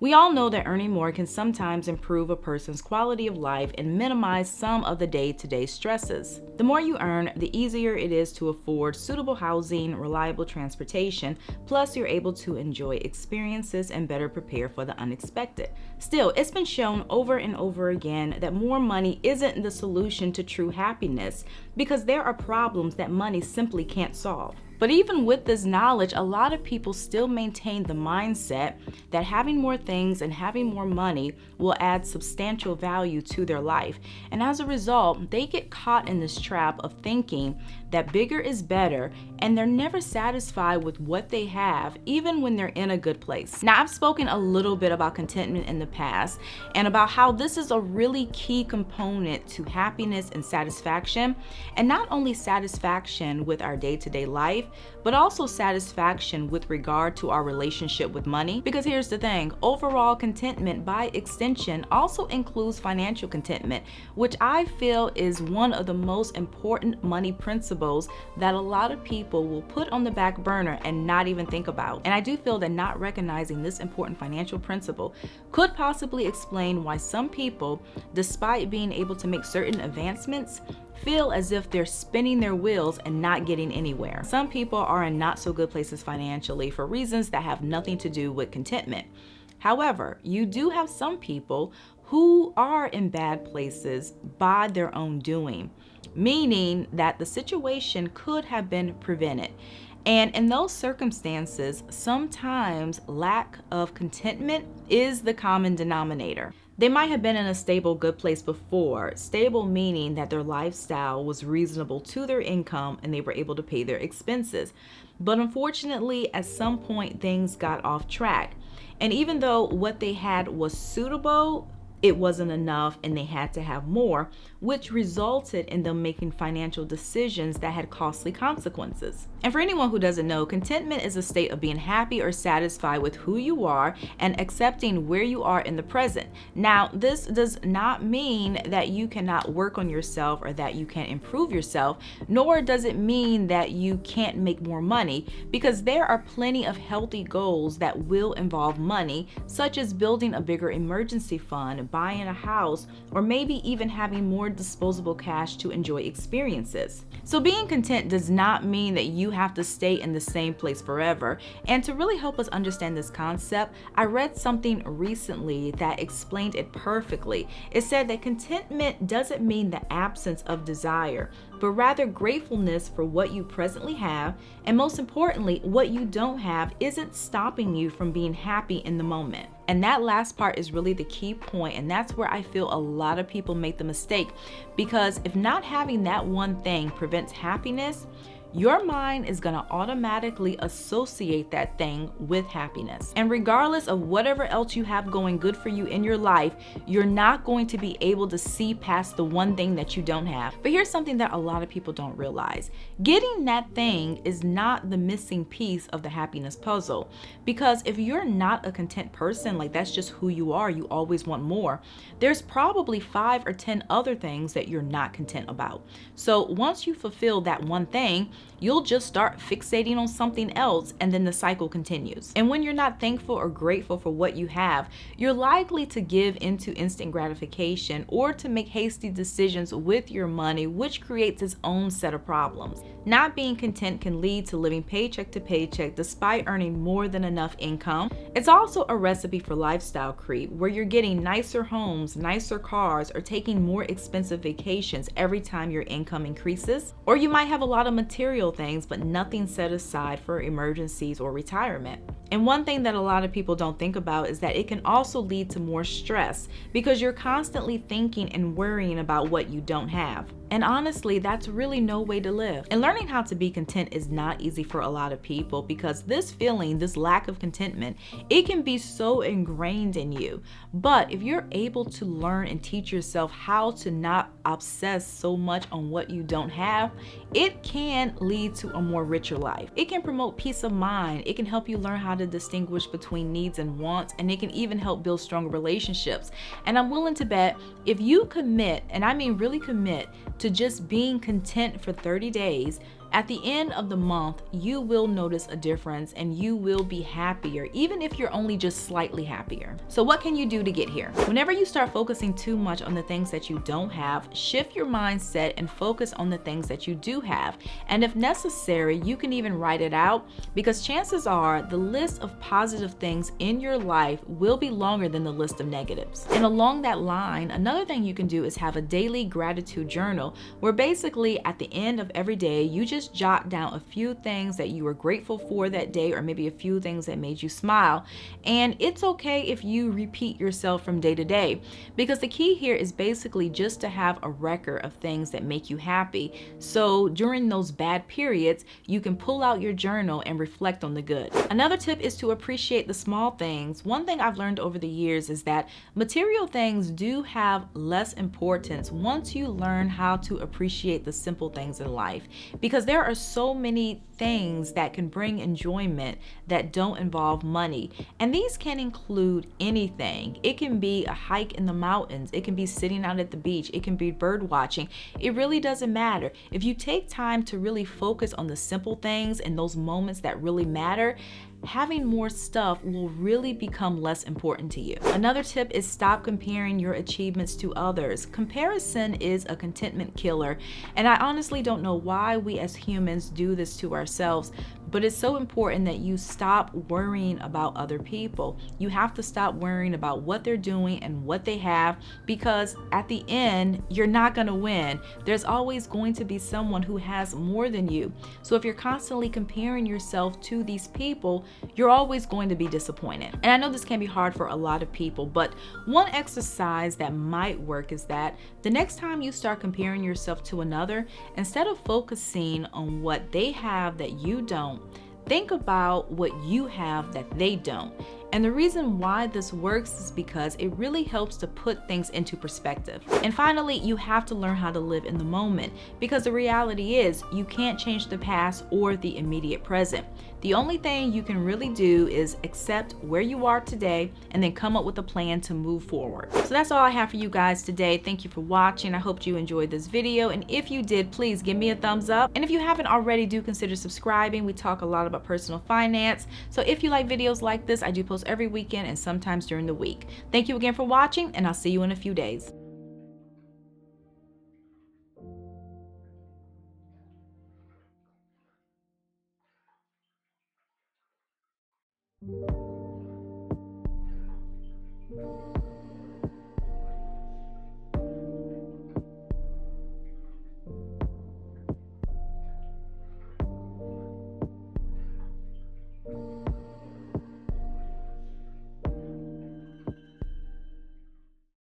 We all know that earning more can sometimes improve a person's quality of life and minimize some of the day-to-day stresses. The more you earn, the easier it is to afford suitable housing, reliable transportation, plus you're able to enjoy experiences and better prepare for the unexpected. Still, it's been shown over and over again that more money isn't the solution to true happiness because there are problems that money simply can't solve. But even with this knowledge, a lot of people still maintain the mindset that having more things and having more money will add substantial value to their life. And as a result, they get caught in this trap of thinking that bigger is better, and they're never satisfied with what they have, even when they're in a good place. Now, I've spoken a little bit about contentment in the past and about how this is a really key component to happiness and satisfaction, and not only satisfaction with our day-to-day life, but also satisfaction with regard to our relationship with money. Because here's the thing, overall contentment by extension also includes financial contentment, which I feel is one of the most important money principles that a lot of people will put on the back burner and not even think about. And I do feel that not recognizing this important financial principle could possibly explain why some people, despite being able to make certain advancements, feel as if they're spinning their wheels and not getting anywhere. Some people are in not so good places financially for reasons that have nothing to do with contentment. However, you do have some people who are in bad places by their own doing, meaning that the situation could have been prevented. And in those circumstances, sometimes lack of contentment is the common denominator. They might have been in a stable, good place before. Stable meaning that their lifestyle was reasonable to their income and they were able to pay their expenses. But unfortunately, at some point, things got off track. And even though what they had was suitable, it wasn't enough and they had to have more, which resulted in them making financial decisions that had costly consequences. And for anyone who doesn't know, contentment is a state of being happy or satisfied with who you are and accepting where you are in the present. Now, this does not mean that you cannot work on yourself or that you can't improve yourself, nor does it mean that you can't make more money, because there are plenty of healthy goals that will involve money, such as building a bigger emergency fund, buying a house, or maybe even having more disposable cash to enjoy experiences. So being content does not mean that you have to stay in the same place forever. And to really help us understand this concept, I read something recently that explained it perfectly. It said that contentment doesn't mean the absence of desire, but rather gratefulness for what you presently have, and most importantly, what you don't have isn't stopping you from being happy in the moment. And that last part is really the key point, and that's where I feel a lot of people make the mistake, because if not having that one thing prevents happiness, your mind is going to automatically associate that thing with happiness. And regardless of whatever else you have going good for you in your life, you're not going to be able to see past the one thing that you don't have. But here's something that a lot of people don't realize. Getting that thing is not the missing piece of the happiness puzzle. Because if you're not a content person, like that's just who you are, you always want more, there's probably 5 or 10 other things that you're not content about. So once you fulfill that one thing, you'll just start fixating on something else, and then the cycle continues. And when you're not thankful or grateful for what you have, you're likely to give into instant gratification or to make hasty decisions with your money, which creates its own set of problems. Not being content can lead to living paycheck to paycheck despite earning more than enough income. It's also a recipe for lifestyle creep, where you're getting nicer homes, nicer cars, or taking more expensive vacations every time your income increases. Or you might have a lot of material things, but nothing set aside for emergencies or retirement. And one thing that a lot of people don't think about is that it can also lead to more stress, because you're constantly thinking and worrying about what you don't have. And honestly, that's really no way to live. And learning how to be content is not easy for a lot of people, because this feeling, this lack of contentment, it can be so ingrained in you. But if you're able to learn and teach yourself how to not obsess so much on what you don't have, it can lead to a more richer life. It can promote peace of mind. It can help you learn how to distinguish between needs and wants, and it can even help build stronger relationships. And I'm willing to bet if you commit, and I mean really commit, to just being content for 30 days, At the end of the month, you will notice a difference and you will be happier, even if you're only just slightly happier. So what can you do to get here? Whenever you start focusing too much on the things that you don't have, shift your mindset and focus on the things that you do have. And if necessary, you can even write it out, because chances are the list of positive things in your life will be longer than the list of negatives. And along that line, another thing you can do is have a daily gratitude journal, where basically at the end of every day, you just jot down a few things that you were grateful for that day, or maybe a few things that made you smile. And it's okay if you repeat yourself from day to day, because the key here is basically just to have a record of things that make you happy. So during those bad periods, you can pull out your journal and reflect on the good. Another tip is to appreciate the small things. One thing I've learned over the years is that material things do have less importance once you learn how to appreciate the simple things in life, because there are so many things that can bring enjoyment that don't involve money. And these can include anything. It can be a hike in the mountains. It can be sitting out at the beach. It can be bird watching. It really doesn't matter. If you take time to really focus on the simple things and those moments that really matter, having more stuff will really become less important to you. Another tip is stop comparing your achievements to others. Comparison is a contentment killer, and I honestly don't know why we as humans do this to ourselves, but it's so important that you stop worrying about other people. You have to stop worrying about what they're doing and what they have, because at the end, you're not gonna win. There's always going to be someone who has more than you. So if you're constantly comparing yourself to these people, you're always going to be disappointed. And I know this can be hard for a lot of people, but one exercise that might work is that the next time you start comparing yourself to another, instead of focusing on what they have that you don't, think about what you have that they don't. And the reason why this works is because it really helps to put things into perspective. And finally, you have to learn how to live in the moment, because the reality is you can't change the past or the immediate present. The only thing you can really do is accept where you are today and then come up with a plan to move forward. So that's all I have for you guys today. Thank you for watching. I hope you enjoyed this video. And if you did, please give me a thumbs up. And if you haven't already, do consider subscribing. We talk a lot about personal finance. So if you like videos like this, I do post every weekend and sometimes during the week. Thank you again for watching, and I'll see you in a few days.